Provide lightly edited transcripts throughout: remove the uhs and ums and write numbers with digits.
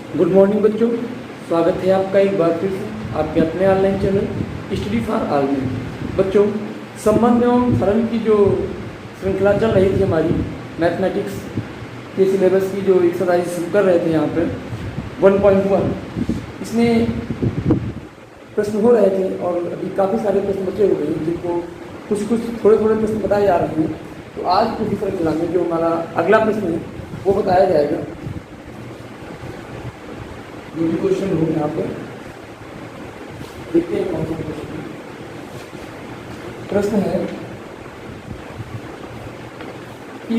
Good morning बच्चों, स्वागत है आपका एक बार फिर से आपके अपने online channel study for all में। बच्चों, संबंध एवं फलन की जो श्रृंखला चल रही थी हमारी मैथमेटिक्स के सिलेबस की जो एक्सरसाइज शुरू कर रहे थे यहाँ पर 1.1, इसमें प्रश्न हो रहे थे और अभी काफ़ी सारे प्रश्न बचे हुए हैं जिनको कुछ थोड़े प्रश्न बताए जा रहे हैं। तो आज उसी श्रृंखला में जो हमारा अगला प्रश्न है वो बताया जाएगा। जो भी क्वेश्चन हो यहाँ पर देखते हैं कौन सा प्रश्न है कि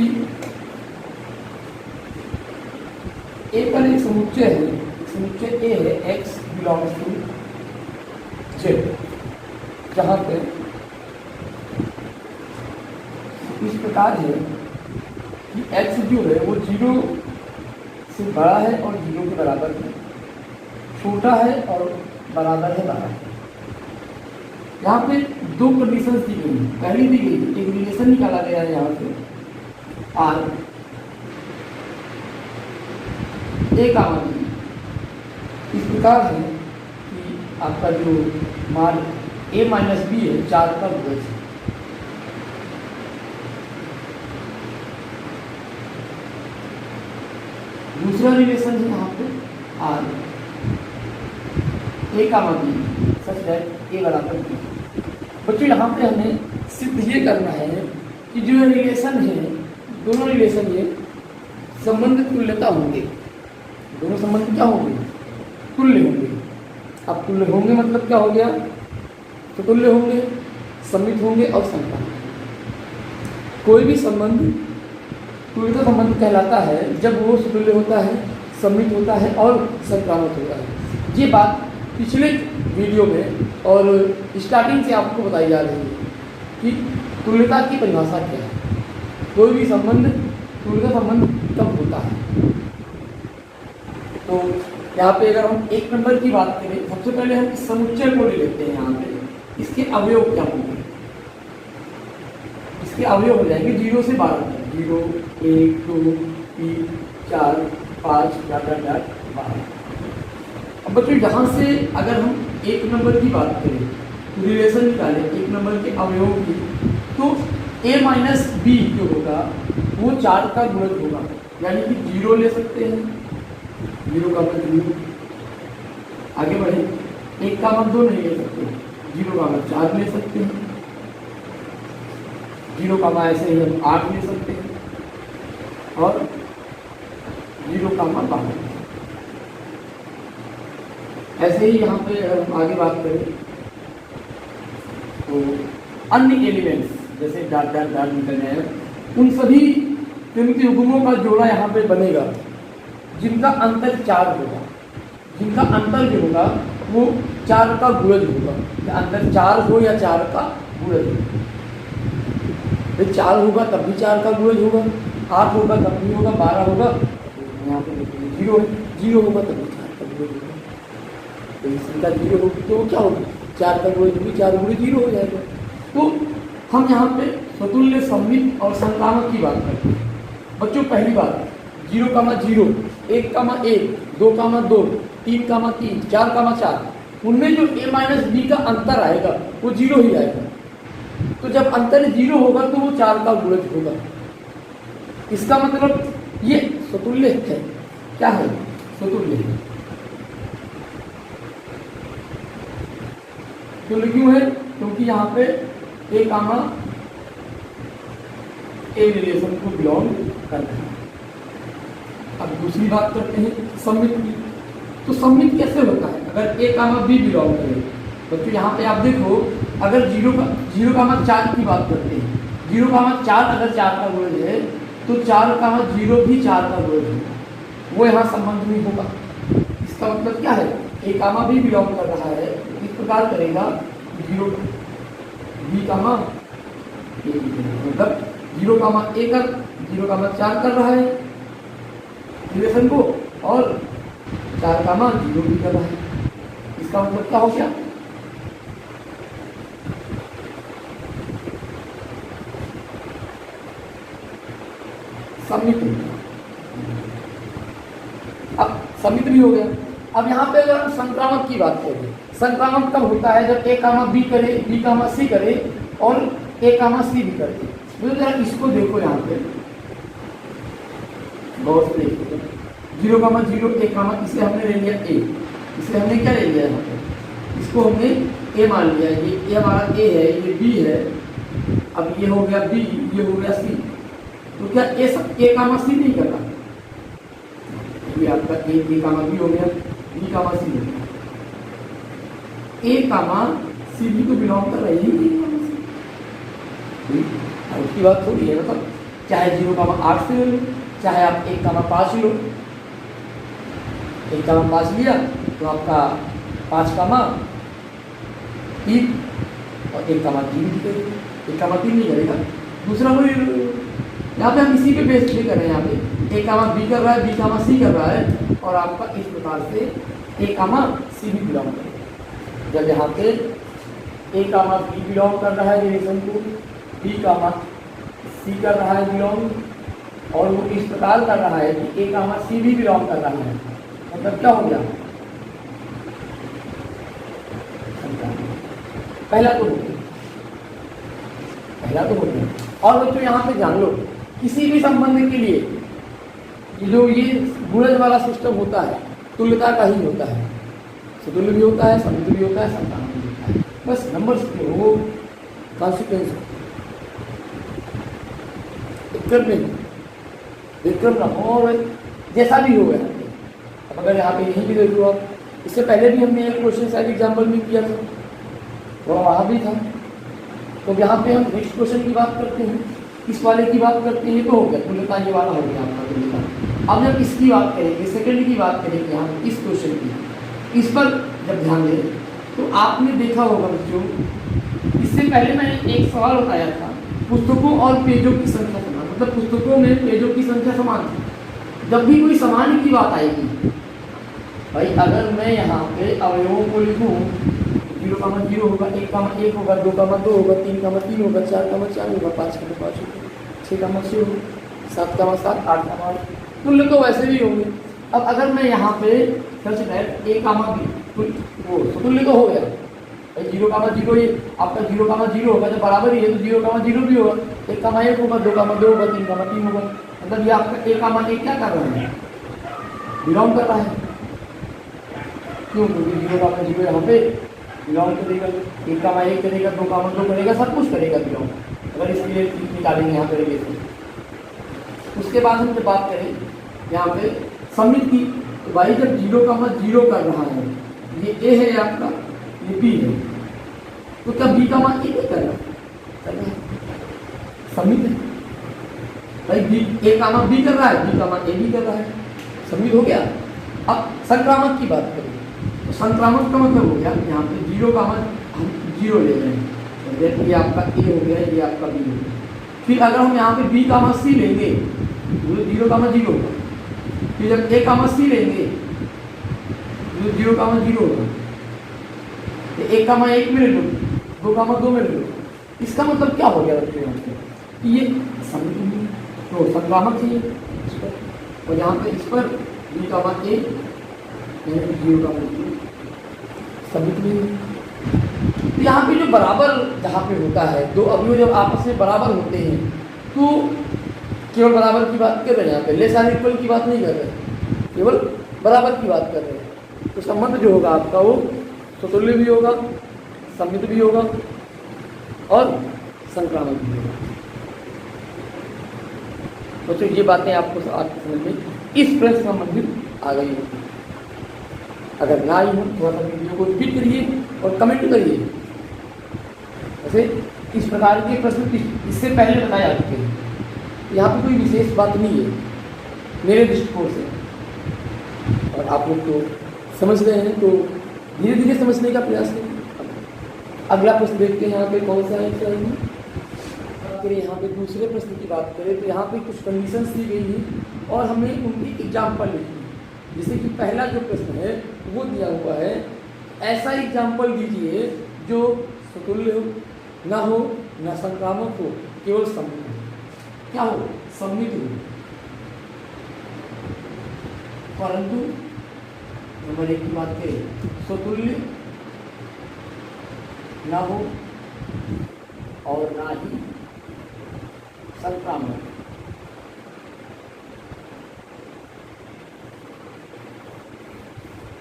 ए पर एक समुच्चय है, समुच्चय ए है x बिलोंग्स टू z, जहाँ पे इस प्रकार है कि x जो है वो 0 से बड़ा है और 0 के बराबर है, छोटा है और बराबर है 12। यहाँ पे दो कंडीशंस दी गई है। पहली दी गई एक रिलेशन निकाला गया है यहाँ पे आर ए का मान इस प्रकार है कि आपका जो मान a माइनस बी है 4 का गुणज है। दूसरा रिलेशन है यहाँ पे आर ए का मान सच दैट ए बराबर बी। बच्चों यहाँ पे हमें सिर्फ ये करना है कि जो रिलेशन है दोनों रिलेशन ये संबंध तुल्यता होंगे। दोनों संबंध क्या होंगे? तुल्य होंगे। अब तुल्य होंगे मतलब क्या हो गया? तो तुल्य होंगे, सम्मित होंगे और संक्रामक। कोई भी संबंध तुल्यता संबंध कहलाता है जब वो तुल्य होता है, सम्मित होता है और संक्रामक होता है। ये बात पिछले वीडियो में और स्टार्टिंग से आपको बताई जा रही है कि तुल्यता की परिभाषा क्या है। कोई भी संबंध तुल्यता संबंध कब होता है। तो यहाँ पे अगर हम एक नंबर की बात करें, सबसे पहले हम इस समुच्चय को ले लेते हैं। यहाँ पे इसके अवयव क्या होंगे? इसके अवयव हो जाएंगे 0 से 12 तक। 0, 1, 2, 3, 4, 5, 12। अब बच्चों यहाँ से अगर हम एक नंबर की बात करें, रिलेशन निकालें एक नंबर के अवयवों की, तो a माइनस बी जो होगा वो 4 का गुणज होगा। यानी कि 0 ले सकते हैं, 0 का मान 0। आगे बढ़े, 1 का मान 2 नहीं ले सकते, 0 का मान 4 ले सकते हैं, 0 का मान ऐसे ही हम 8 ले सकते हैं और 0 का मान 12। ऐसे ही यहाँ पे हम आगे बात करें तो अन्य एलिमेंट्स जैसे डाट निकल जाए, उन सभी कीमती युग्मों का जोड़ा यहाँ पे बनेगा जिनका अंतर 4 होगा। जिनका अंतर जो होगा वो 4 का गुणज होगा। या अंतर 4 हो या 4 का गुणज हो। 4 होगा तब भी 4 का गुणज होगा, 8 होगा तब भी होगा, 12 होगा यहाँ पे 0 होगा तब भी 4 का गुणज होगा। तो इसका 0 होगी तो क्या होगा? 4 का गुणज होगी, 4 गुणे 0 हो जाएगा। तो हम यहाँ पे स्वतुल्य, सम्मित और संक्रामक की बात करते हैं। बच्चों पहली बात 0, 0, 1, 1, 2, 2, 3, 3, 4, 4, उनमें जो a माइनस बी का अंतर आएगा वो 0 ही आएगा। तो जब अंतर 0 होगा तो वो 4 का गुणज होगा। इसका मतलब ये स्वतुल्य है। क्या है? स्वतुल्य है। तुल्य क्यों है? क्योंकि यहाँ पे ए कामा ए रिलेशन को बिलोंग करता है। अब दूसरी बात करते हैं सम्मित की। तो सम्मित कैसे होता है? अगर ए कामा बी बिलोंग करे, बच्चों यहाँ पे आप देखो, अगर 0 का मान 4 की बात करते हैं, 0 का मान 4 अगर 4 का गुणज है तो 4 का मान 0 भी 4 का गुणज होगा, वो यहाँ संबंध नहीं होगा। इसका मतलब क्या है? ए कामा बी बिलोंग कर रहा है, इस प्रकार करेगा 0 बी का मान मतलब 0 का मान 1 कर 0 का मान 4 कर रहा है रिलेशन को, और 4 का मान 0 भी कर रहा है। इसका मतलब क्या हो गया? सम्मित। अब समित भी हो गया। अब यहाँ पे अगर हम संक्रामक की बात करें, संक्रामक कब होता है? जब ए कामा बी करे, बी कामा सी करे और ए कामा सी भी करे। तो जरा इसको देखो यहाँ पे बहुत से देखो, 0,0 ए कामा, इसे हमने ले लिया ए, इसे हमने क्या ले लिया यहाँ पे? इसको हमने ए मान लिया, ये हमारा ए है, ये बी है, अब ये हो गया बी, ये हो गया सी। तो क्या ए कामा सी नहीं कर रहा? ये आपका ए कामा बी हो गया, बी कामा सी हो गया, ए कामा सी भी तो बिलोंग कर रही है, उसकी बात थोड़ी है। मतलब चाहे 0,8 से लो, चाहे आप 1,5 लो, 1,5 लिया तो आपका 5,3 और 1,3 भी करेगा, 1,3 नहीं करेगा, दूसरा कोई। यहाँ पे हम इसी पे बेस पे कर रहे हैं, यहाँ पे ए कामा बी कर रहा है, बी कामा सी कर रहा है, और आपका इस प्रकार से ए कामा सी भी बिलोंग करेगा। जब यहाँ पे ए कामा बी बिलोंग कर रहा है रिलेशन को, बी कामा सी कर रहा है बिलोंग, और वो इस प्रकार कर रहा है कि ए कामा सी भी बिलोंग कर रहा है, मतलब क्या हो गया? पहला तो हो गया, पहला तो हो गया। और बच्चों यहाँ पे जान लो, किसी भी संबंध के लिए जो ये गुणज वाला सिस्टम होता है, तुल्यता का ही होता है, सुतुल्य भी होता है, समित भी होता है, संतान भी होता है, बस नंबर्स के वो कॉन्सिक्वेंस विक्रम नहीं, विक्रम ना हो और जैसा भी हो गया। अब अगर यहाँ पे यहीं भी देख लो आप, इससे पहले भी हमने एक क्वेश्चन शायद एग्जाम्पल में किया था, थोड़ा वहाँ भी था। तो यहाँ पे हम नेक्स्ट क्वेश्चन की बात करते हैं, इस वाले की बात करते हैं, तो हो गया तुल्यता, ये वाला हो गया आपका तुल्यता। अब जब इसकी बात करेंगे, सेकंड की बात करेंगे, यहाँ इस क्वेश्चन की, इस पर जब ध्यान दें तो आपने देखा होगा बच्चों, इससे पहले मैंने एक सवाल बताया था, पुस्तकों और पेजों की संख्या समान, मतलब पुस्तकों में पेजों की संख्या समान थी। जब भी कोई समान की बात आएगी भाई, अगर मैं यहाँ पे अवयवों को लिखूँ, 0,0 होगा, 1,1 होगा, 2,2 होगा, 3,3 होगा, 4,4 होगा, 5,5 होगा, 6,6 होगा, 7,7, 8,8, तुल्य तो वैसे भी होंगे। अब अगर मैं यहाँ पे सबसे पहले ए कामा बी, वो तुल्य तो हो गया भाई, 0,0 ये आपका 0,0 होगा, जब बराबर ही है तो 0,0 भी होगा, 1,1 होगा, 2,2 होगा, 3,3 होगा, मतलब ये आपका ए कामा ए क्या कर रहा है? बिलोंग कर रहा है। क्यों? क्योंकि 0,0 यहाँ पे बिलोंग करेगा, 1,1 करेगा, 2,2 करेगा, सब कुछ करेगा बिलोंग। अगर इसके लिए निकालेंगे यहाँ करेंगे तो उसके बाद हम जब बात करें यहाँ पे समित की, तो भाई जब 0,0 कर रहा है, ये ए है आपका, ये बी है, तो क्या बी का मान ए नहीं कर रहा है? समित है भाई, बी ए का मान बी कर रहा है, बी का मान ए भी कर रहा है, समित हो गया। अब संक्रामक की बात करें तो संक्रामक का मतलब हो गया, यहाँ पे 0 का मान हम 0 ले रहे हैं, तो ये आपका ए हो गया, ये आपका बी हो गया। फिर अगर हम यहाँ पे बी का मान सी लेंगे तो 0 का मान 0 होगा, फिर जब ए का मान सी लेंगे तो 0 का मान 0 होगा, तो 1 का मान 1 में ले लो, 2 का मान 2 में ले लो। इसका मतलब क्या हो गया बच्चों यहाँ पे कि ये समित तो संक्रामक चाहिए इस पर, और यहाँ पे इस पर बी का मान ए, 0 का मान 0, समित नहीं। तो यहाँ पे जो बराबर जहाँ पे होता है, दो अवयव जब आपस में बराबर होते हैं तो केवल बराबर की बात कर रहे हैं, यहाँ पे लेस और इक्वल की बात नहीं कर रहे, केवल बराबर की बात कर रहे हैं। तो संबंध जो होगा आपका वो स्वतुल्य भी होगा, समित भी होगा और संक्रामक भी होगा। तो ये बातें आपको आपके समझ में इस प्रश्न से संबंधित आ गई होगी। अगर ना आई हो थोड़ा सा वीडियो को रिपीट करिए और कमेंट करिए। वैसे इस प्रकार के प्रश्न इससे पहले बताए जा चुके हैं, यहाँ पे कोई विशेष बात नहीं है मेरे दृष्टिकोण से, और आप लोग तो समझ रहे हैं, तो धीरे धीरे समझने का प्रयास करें। अगला प्रश्न देखते हैं, यहाँ पे कौन सा है करें, यहाँ पे दूसरे प्रश्न की बात करें तो यहाँ पे कुछ कंडीशंस दी गई हैं और हमें उनकी एग्जाम्पल लिखी। जैसे कि पहला जो प्रश्न है वो दिया हुआ है, ऐसा एग्जाम्पल दीजिए जो स्वतुल्य हो, ना हो, ना संक्रामक हो, केवल समित हो। क्या हो? समित हो, परंतु नंबर 1 की बात करें, स्वतुल्य ना हो और ना ही संक्रामक।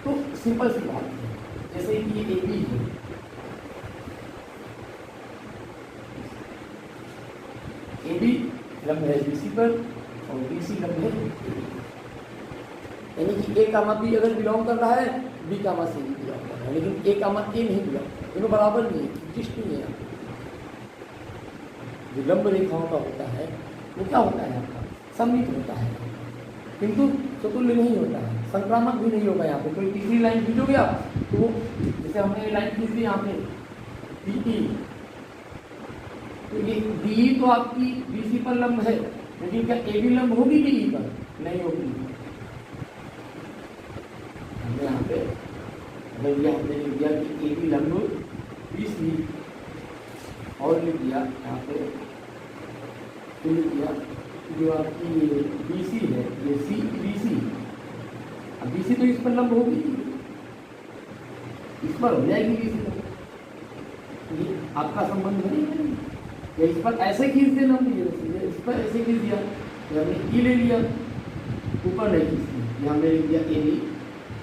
तो सिंपल सी बात है, जैसे कि ये AB है, AB लंब है BC पर और BC लंब है AB। यानी कि A कामा B अगर बिलोंग कर रहा है, B कामा C भी बिलोंग कर रहा है, लेकिन A कामा A नहीं बिलोंग कर रहा, दोनों बराबर नहीं है, जिस्ट नहीं है। जो लंब रेखाओं का होता है वो क्या होता है आपका, सममित होता है, किंतु स्वतुल्य नहीं होता है, संक्रामक भी नहीं होगा। यहाँ पे कोई तीसरी लाइन खींचोगे आप तो वो, जैसे हमने ये लाइन खींच दी यहाँ पे DE, तो ये DE तो आपकी BC पर लंब है, लेकिन क्या AB लंब होगी DE पर? नहीं होगी। हमने यहाँ पे अगर यह हमने लिख दिया कि AB लंब BC और लिख दिया यहाँ पे, तो लिख दिया जो आपकी BC है ये CBC, अब BC तो इस पर लंब होगी, इस पर हो जाएगी BC लंब, ये आपका संबंध नहीं है। या इस पर ऐसे खींच देना, इस पर ऐसे खींच दिया, तो हमने E ले लिया, ऊपर नहीं खींच दिया, हमने लिख दिया AB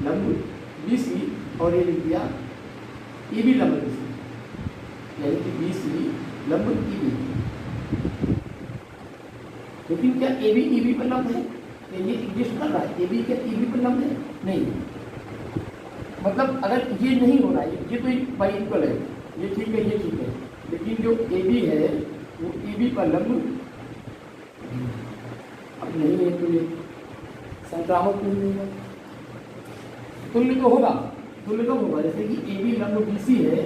लंब BC और ये लिख दिया EB लंब BC, यानी कि BC लंब EB। लेकिन क्या AB EB पर लंब है? ये एग्जिस्ट कर रहा है, AB क्या EB पर लंब है? नहीं। मतलब अगर ये नहीं हो रहा है, ये तो बाई इक्वल है, ये ठीक है, ये ठीक है, लेकिन जो AB है वो EB पर लंब अब नहीं है, तो ये संक्रामक नहीं होगा। तुल्य तो होगा, तुल्य कब होगा? जैसे कि AB लंब BC है,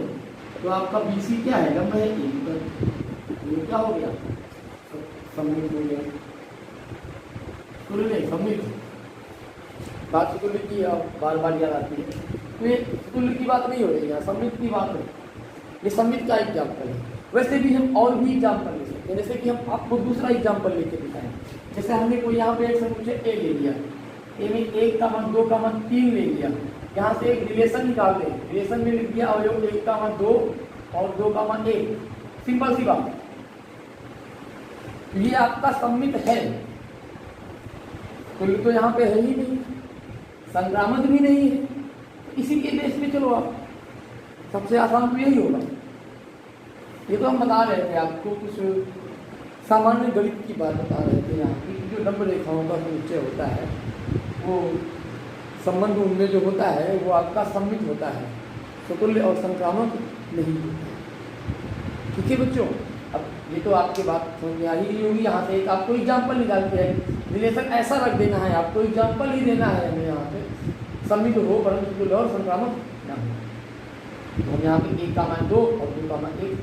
तो आपका BC क्या है, लंब है AB पर, ये क्या हो गया, सममित हो गया। तुल्य नहीं, सममित। बात तुल्य की बार बार याद आती है, तो ये तुल्य की बात नहीं हो रही है, सममित की बात है। ये सममित का एग्जाम्पल है। वैसे भी हम और भी एग्जाम्पल ले सकते हैं, जैसे कि हम आपको दूसरा एग्जाम्पल लेके दिखाएं। जैसे हमने कोई यहाँ पे एक समुच्चय A ले लिया, A में 1,2,3 ले लिया, यहाँ से एक रिलेशन निकाल दें, रिलेशन में लिख दिया अवयव 1,2 और 2,1, सिंपल सी बात। ये आपका सममित है, तो ये तो यहाँ पे है ही नहीं, संक्रामक भी नहीं है, इसी के बेस में चलो आप, सबसे आसान तो यही होगा। ये तो हम बता रहे थे आपको, कुछ सामान्य गणित की बात बता रहे थे यहाँ की, जो लंब रेखाओं का समुच्चय होता है वो संबंध उनमें जो होता है वो आपका सममित होता है, स्वतुल्य और संक्रामक नहीं होता है। ठीक है बच्चों, अब ये तो आपकी बात समझ में आ ही होगी। यहाँ से एक आपको एग्जाम्पल निकाल के है, रिलेशन ऐसा रख देना है, आपको एग्जाम्पल ही देना है हमें यहाँ पे, सममित हो परंतु तुल्य और संक्रामक ना हो। तो हम यहाँ पे 1,2 और 2,1।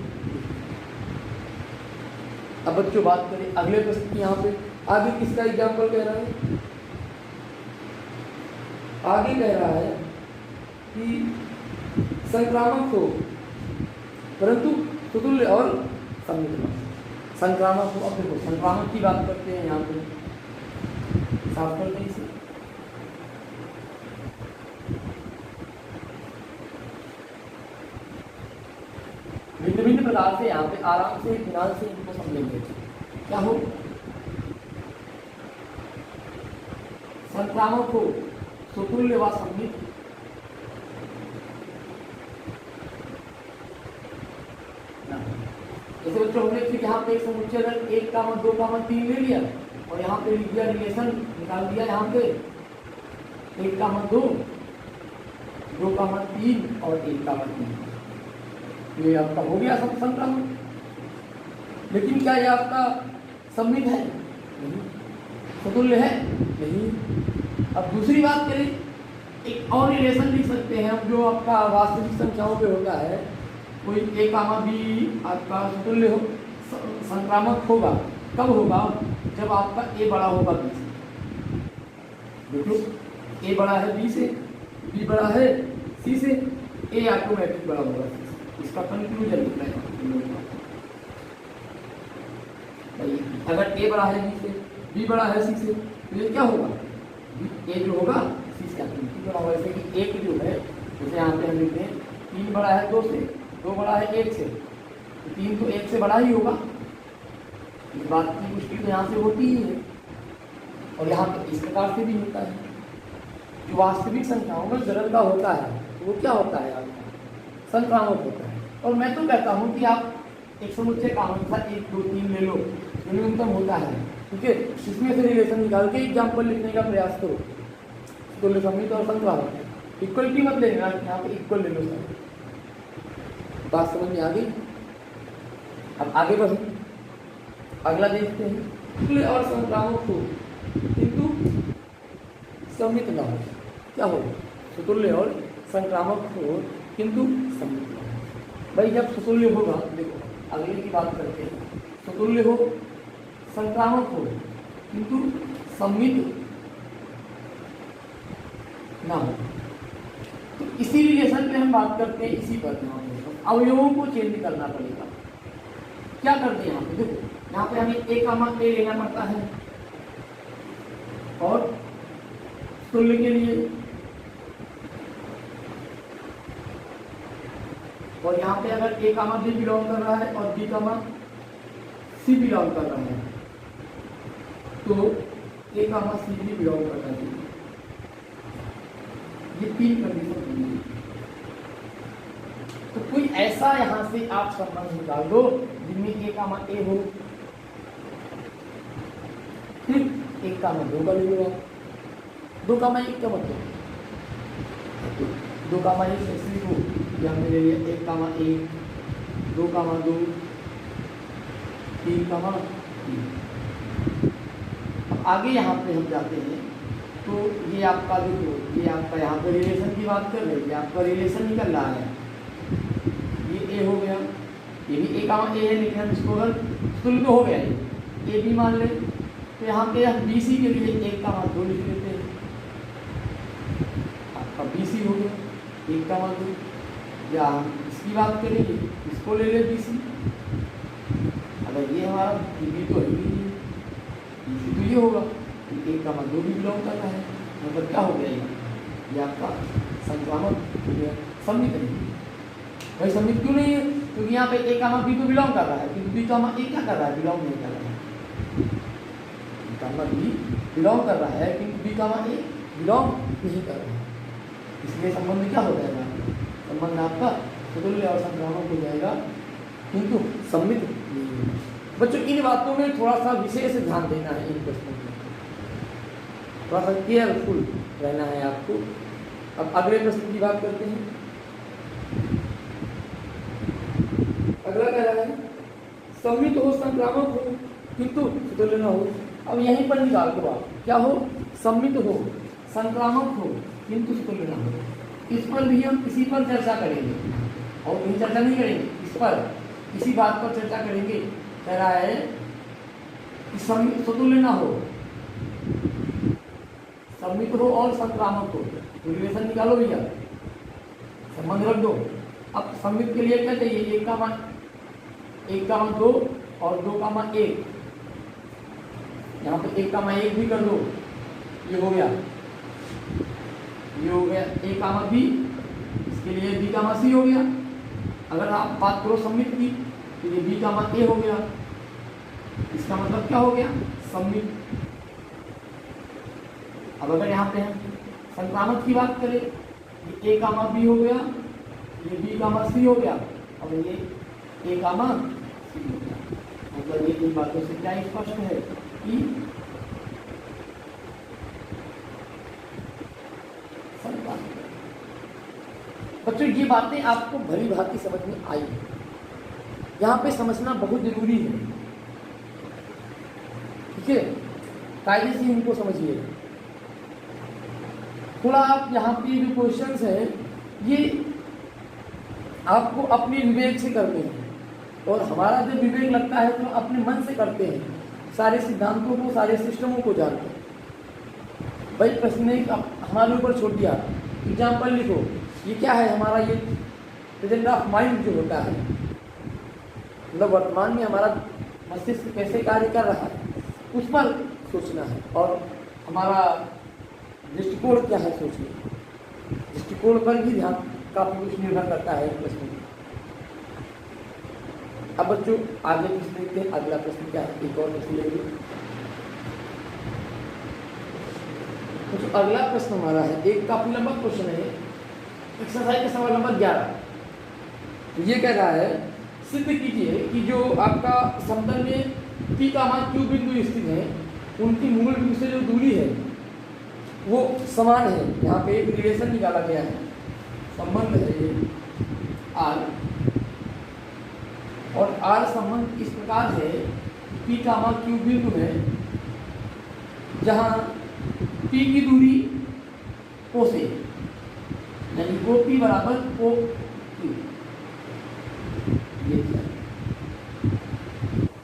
अब बच्चों बात करें अगले प्रश्न की, यहाँ पे आगे किसका एग्जाम्पल कह रहा है? आगे कह रहा है कि संक्रामक हो परंतु तुल्य और सममित हो। संक्रामक हो, अब देखो संक्रामक की बात करते हैं, यहाँ पे साफ कर दें इसे। भिन्न भिन्न प्रकार से यहाँ पे आराम से ध्यान से इनको समझेंगे। क्या हो? संक्रामक हो, स्वतुल्य व सममित, जैसे बच्चों हमने फिर यहाँ पे एक समुच्चय अगर 1,2,3 ले लिया और यहाँ पे लिख दिया, रिलेशन निकाल दिया, यहाँ पे 1,2, 2,3 और 1,3, ये आपका हो गया सब संक्रामक। लेकिन क्या ये आपका सममित है? नहीं। स्वतुल्य है? नहीं। अब दूसरी बात करें, एक और रिलेशन लिख सकते हैं हम, जो आपका वास्तविक संख्याओं पे होता है, कोई A, B आपका तुल्य हो, संक्रामक होगा। कब होगा? जब आपका A बड़ा होगा B से। देखो A बड़ा है B से, B बड़ा है C से, A ऑटोमेटिक बड़ा होगा C से। इसका कंक्लूजन लिखना है। अगर A बड़ा है B से, B बड़ा है C से, तो ये क्या होगा? A जो होगा इसी से आता है 3 बड़ा होगा। जैसे कि 1 जो है, जैसे यहाँ पे हम लिखते हैं 3 बड़ा है 2 से, 2 बड़ा है 1 से, तो 3 तो 1 से बड़ा ही होगा। इस बात की पुष्टि तो यहाँ से होती ही है, और यहाँ पे इस प्रकार से भी होता है। जो वास्तविक संख्याओं में जरल का होता है वो क्या होता है आपका, संक्रामक होता है। और मैं तो कहता हूँ कि आप एक समुच्चय का अनुसार 1 2 3 ले लो, न्यूनतम होता है, ठीक है। इसमें से रिलेशन निकाल के एग्जाम्पल लिखने का प्रयास करो, तुल्य समित और संक्रामक। इक्वलिटी मत ले लेना, यहाँ पे इक्वल ले लो सर। बात समझ में आ गई? अब आगे बढ़े, अगला देखते हैं। तुल्य और संक्रामक हो किंतु समित न हो, क्या हो? सुतुल्य और संक्रामक हो किंतु समित न हो। भाई जब सुतुल्य होगा, देखो अगले की बात करते हैं, सुतुल्य हो, संक्रामक हो किंतु समित ना हो, तो इसी रिलेशन पे हम बात करते हैं। इसी पर यहाँ पे अवयवों को चेंज करना पड़ेगा। क्या करते हैं यहाँ पे? देखो यहाँ पे हमें ए कामा ए लेना पड़ता है, और तुल्य के लिए, और यहाँ पे अगर ए कामा बी बिलोंग कर रहा है और बी कामा सी बिलोंग कर रहा है, तो ए कामा सी भी बिलोंग करना चाहिए। ये 3 कंडीशन होंगी। तो कोई ऐसा यहाँ से आप संबंध निकाल दो जिनमें ए कामा ए हो, फिर 1 कामा 2 का ले लो, 2 कामा 1 का मतलब 2 कामा 1 ऐसे हो, हमने ले लिया 1 कामा 1, 2 कामा 2, 3 कामा 3। अब आगे यहाँ पे हम जाते हैं, तो ये आपका देखो, ये आपका यहाँ पे रिलेशन की बात कर रहे हैं, आपका रिलेशन निकल रहा है। ये ए हो गया, ये भी ए कामा ए है, लेकिन हम इसको अगर तुल्य हो गया ए भी मान ले, तो यहाँ पे हम बी सी के लिए 1 कामा 2 लिख लेते हैं। आपका बी सी हो गया 1 कामा 2, या हम इसकी बात करेंगे, इसको ले ले बी सी। अगर ये हमारा बी तो है ही, तो ये होगा 1 कामा 2 भी बिलोंग कर रहा है, मतलब क्या हो गया ये आपका संक्रामक हो गया। समित नहीं भाई, समित क्यों नहीं है? क्योंकि यहाँ पे ए कामा बी तो बिलोंग कर रहा है, किंतु बी कामा ए क्या कर रहा है? बिलोंग नहीं कर रहा है। बी कामा बी बिलोंग कर रहा है, किंतु बी कामा ए बिलोंग नहीं कर रहा है। इसलिए संबंध क्या हो जाएगा? संबंध आपका तुल्य और संक्रामक हो जाएगा, किंतु सम्मित नहीं होगा। बच्चों इन बातों में थोड़ा सा विशेष ध्यान देना है, इन प्रश्नों में थोड़ा सा केयरफुल रहना है आपको। अब अगले प्रश्न की बात करते हैं। अगला कह रहा है सम्मित हो, संक्रामक हो किंतु तुल्य न हो। अब यहीं पर निकाल दो आप, क्या हो? सम्मित हो, संक्रामक हो किंतु तुल्य न हो। इस पर भी हम इसी पर चर्चा करेंगे, और कहीं चर्चा नहीं करेंगे, इस पर इसी बात पर चर्चा करेंगे। कह रहा है कि तुल्य ना हो, सम्मित हो और संक्रामक हो, तो रिलेशन निकालो भैया, संबंध रख दो। अब सम्मित के लिए क्या चाहिए? 1 कामा 2 और 2 कामा 1, यहाँ पे 1 कामा 1 भी कर दो, ये हो गया, ये हो गया ए कामा बी, इसके लिए बी कामा सी हो गया। अगर आप बात करो सम्मित की, तो ये बी कामा ए हो गया, इसका मतलब क्या हो गया? सम्मित। अब अगर यहाँ पे हम संक्रामक की बात करें, ये ए कामा बी हो गया, ये बी कामा सी हो गया, अब ये ए कामा सी हो गया। मतलब ये इन बातों से क्या स्पष्ट है कि बच्चों ये बातें आपको भली भांति समझ में आई है, यहाँ पे समझना बहुत जरूरी है, ठीक है। कायदे से इनको समझिए थोड़ा। आप यहाँ पे जो क्वेश्चंस है ये आपको अपने विवेक से करते हैं, और हमारा जो विवेक लगता है तो अपने मन से करते हैं, सारे सिद्धांतों को, सारे सिस्टमों को जानते हैं। भाई प्रश्न ने हमारे ऊपर छोड़ दिया, एग्जाम्पल लिखो, ये क्या है हमारा? ये प्रेजेंट ऑफ माइंड जो होता है, मतलब वर्तमान में हमारा मस्तिष्क कैसे कार्य कर रहा है, उस पर सोचना है। और हमारा दृष्टिकोण क्या है सोचिए, दृष्टिकोण पर भी ध्यान काफी कुछ निर्भर करता है प्रश्न में। अब बच्चों आगे कुछ देखते हैं, अगला प्रश्न क्या है, एक और प्रश्न लेंगे। तो अगला प्रश्न हमारा है, एक काफी लंबा क्वेश्चन है, एक्सरसाइज का सवाल नंबर 11। तो ये कह रहा है सिद्ध कीजिए कि जो आपका समतल में P का मान Q बिंदु स्थित है, उनकी मूल बिंदु से जो दूरी है वो समान है। यहाँ पे एक रिलेशन निकाला गया है, संबंध है ये R, और R संबंध इस प्रकार है, P का मान Q बिंदु है जहाँ P की दूरी O से, यानी OP बराबर OQ।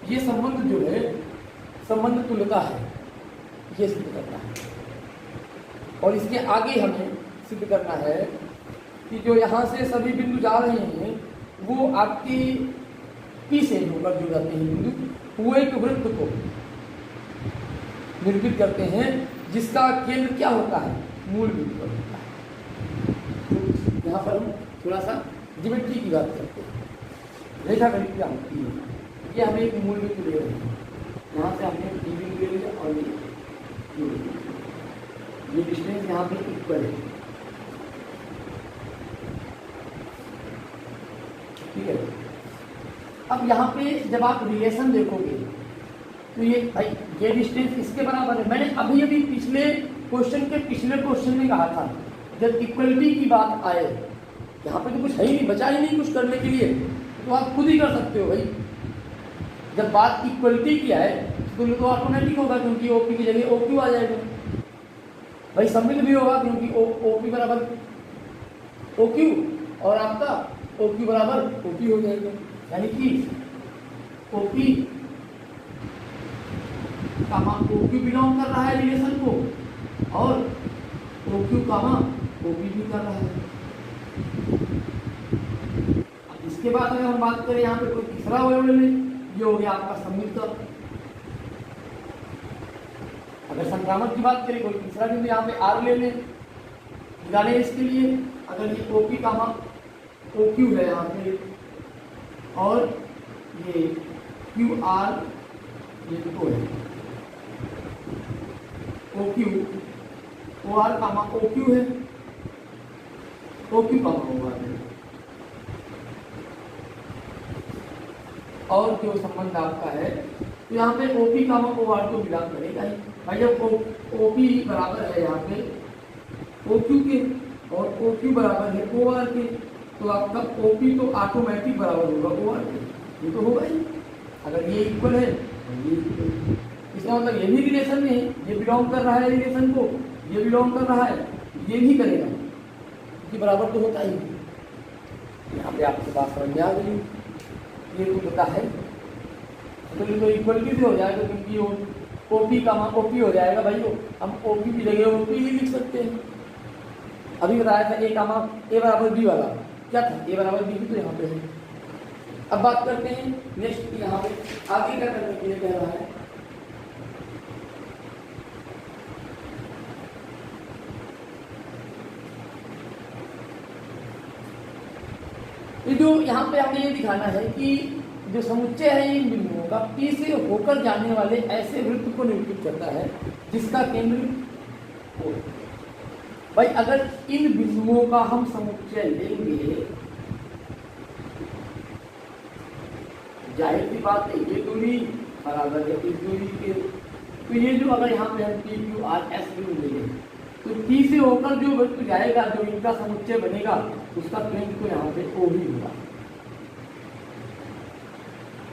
ये संबंध जो है संबंध तुल्यता है, ये सिद्ध करना है। और इसके आगे हमें सिद्ध करना है कि जो यहाँ से सभी बिंदु जा रहे हैं वो आपके P से होकर जुड़ जाते हैं बिंदु, वो एक वृत्त को निरूपित करते हैं जिसका केंद्र क्या होता है, मूल बिंदु पर होता है। तो यहाँ पर हम थोड़ा सा ज्योमेट्री की बात करते हैं, रेखा गणित क्या होती है। ये हमें एक मूल बिंदु ले रहे हैं, यहाँ से हमने डी बिंदु ले लिया और ये डिस्टेंस यहाँ पे इक्वल है, ठीक है। अब यहाँ पे जब आप रिलेशन देखोगे तो ये भाई ये डिस्टेंस इसके बराबर है। मैंने अभी अभी पिछले क्वेश्चन में कहा था जब इक्वलिटी की बात आए, यहाँ पे तो कुछ है ही नहीं, बचा ही नहीं कुछ करने के लिए, तो आप खुद ही कर सकते हो भाई। जब बात इक्वलिटी की आए तो ऑटोमेटिक होगा, क्योंकि OP की जगह OQ आ जाएगा भाई, सम्मिल भी होगा क्योंकि OP बराबर OQ और आपका OQ बराबर OP हो जाएगा। यानी कि OP कामा OQ बिलोंग कर रहा है रिलेशन को, और OQ कामा OP भी कर रहा है। अब इसके बाद अगर हम बात करें यहाँ पे कोई तीसरा अवयव ले लें, ये हो गया आपका सम्मिलित। अगर संक्रामक की बात करें कोई तीसरा बिंदु यहाँ पे R ले लें, निकालें इसके लिए। अगर ये OP कामा OQ है यहाँ पे, और ये QR ये तो है OQ, OR कामा OQ है, OQ कामा OR है, और जो संबंध आपका है तो यहाँ पे OP कामा OR को मिला करेगा ही भाई। जब OP बराबर है यहाँ पे OQ के और OQ बराबर है OR के, तो आपका OP तो ऑटोमेटिक बराबर होगा OR के, ये तो होगा ही। अगर ये इक्वल है तो ये इक्वल, इसका मतलब ये भी रिलेशन में है, ये बिलोंग कर रहा है रिलेशन को, ये बिलोंग कर रहा है, ये भी करेगा, कि बराबर तो होता ही। यहाँ पे आपके पास समझ में आ गई, ये तो पता है, तो ये तो इक्वलिटी से हो जाएगा, क्योंकि वो OP का मान OP हो जाएगा भाई। वो हम OP की जगह OP ही लिख सकते हैं। अभी बताया था A का मान A बराबर B वाला क्या था, A बराबर B तो यहाँ पे है। अब बात करते हैं नेक्स्ट, यहाँ पे आगे क्या करने के लिए कह रहा है। ये जो यहाँ पे हमें ये दिखाना है कि जो समुच्चय है इन बिंदुओं का P से होकर जाने वाले ऐसे वृत्त को निरूपित करता है जिसका केंद्र O। भाई अगर इन बिंदुओं का हम समुच्चय लेंगे, जाहिर सी बात है ये दूरी बराबर है इस दूरी के, तो ये जो अगर यहाँ पे हम PQRS बिंदु लेंगे तो P से होकर जो वृत्त जाएगा, जो इनका समुच्चय बनेगा, उसका केंद्र तो यहाँ पे O ही होगा।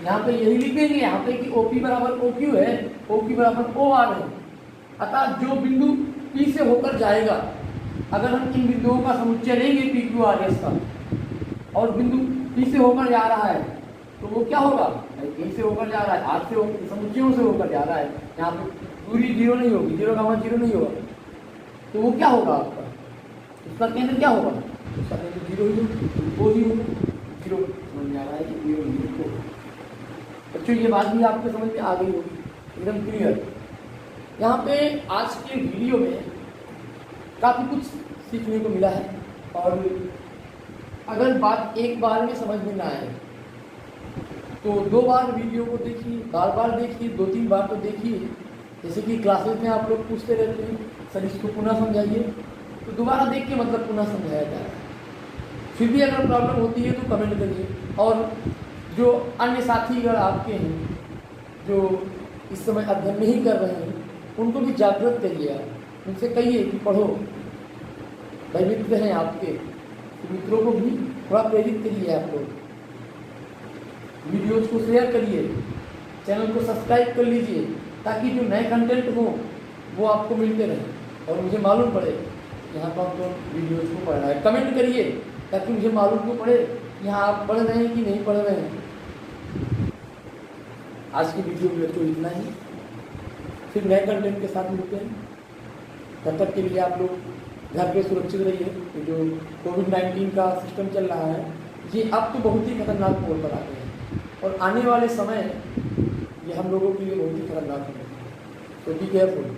यहाँ पे यही लिखेंगे यहाँ पे कि OP बराबर OQ है, OQ बराबर OR है। अतः जो बिंदु P से होकर जाएगा, अगर हम इन बिंदुओं का समुच्चय लेंगे PQRS का, और बिंदु P से होकर जा रहा है, तो वो क्या होगा, P से होकर जा रहा है, R से समुच्चयों से होकर जा रहा है, यहाँ पे दूरी 0 नहीं होगी, 0 का मान 0 नहीं होगा, तो वो क्या होगा आपका, उसका केंद्र क्या होगा, उसका केंद्र 0 ही हो, 0 समझ में आ रहा है कि 0 बच्चों ये बात भी आपको समझ में आ गई होगी, एकदम क्लियर। यहाँ पे आज के वीडियो में काफ़ी कुछ सीखने को मिला है। और अगर बात एक बार में समझ में ना आए तो 2 बार वीडियो को देखिए, बार बार देखिए, 2-3 बार तो देखिए। जैसे कि क्लासेस में आप लोग पूछते रहते हैं सर इसको पुनः समझाइए, तो दोबारा देख के मतलब पुनः समझाया जाए। फिर भी अगर प्रॉब्लम होती है तो कमेंट करिए। और जो अन्य साथी अगर आपके हैं जो इस समय अध्ययन नहीं कर रहे हैं, उनको भी जागृत करिए। आप उनसे कहिए कि पढ़ो, भाई मित्र हैं आपके, तो मित्रों को भी थोड़ा प्रेरित करिए। आप लोग वीडियोज़ को शेयर करिए, चैनल को सब्सक्राइब कर लीजिए, ताकि जो नए कंटेंट हो वो आपको मिलते रहें और मुझे मालूम पड़े यहाँ पर तो वीडियोज़ को पढ़ना है। कमेंट करिए ताकि मुझे मालूम तो पड़े यहाँ आप पढ़ रहे हैं कि नहीं पढ़ रहे हैं। आज की वीडियो में तो इतना ही, फिर नए कंटेंट के साथ मिलते हैं। तब तक के लिए आप लोग घर पे सुरक्षित रहिए। ये जो कोविड-19 का सिस्टम चल रहा है, ये अब तो बहुत ही खतरनाक मोड़ पर आ गए हैं और आने वाले समय ये हम लोगों के लिए बहुत ही खतरनाक है। तो बी केयरफुल।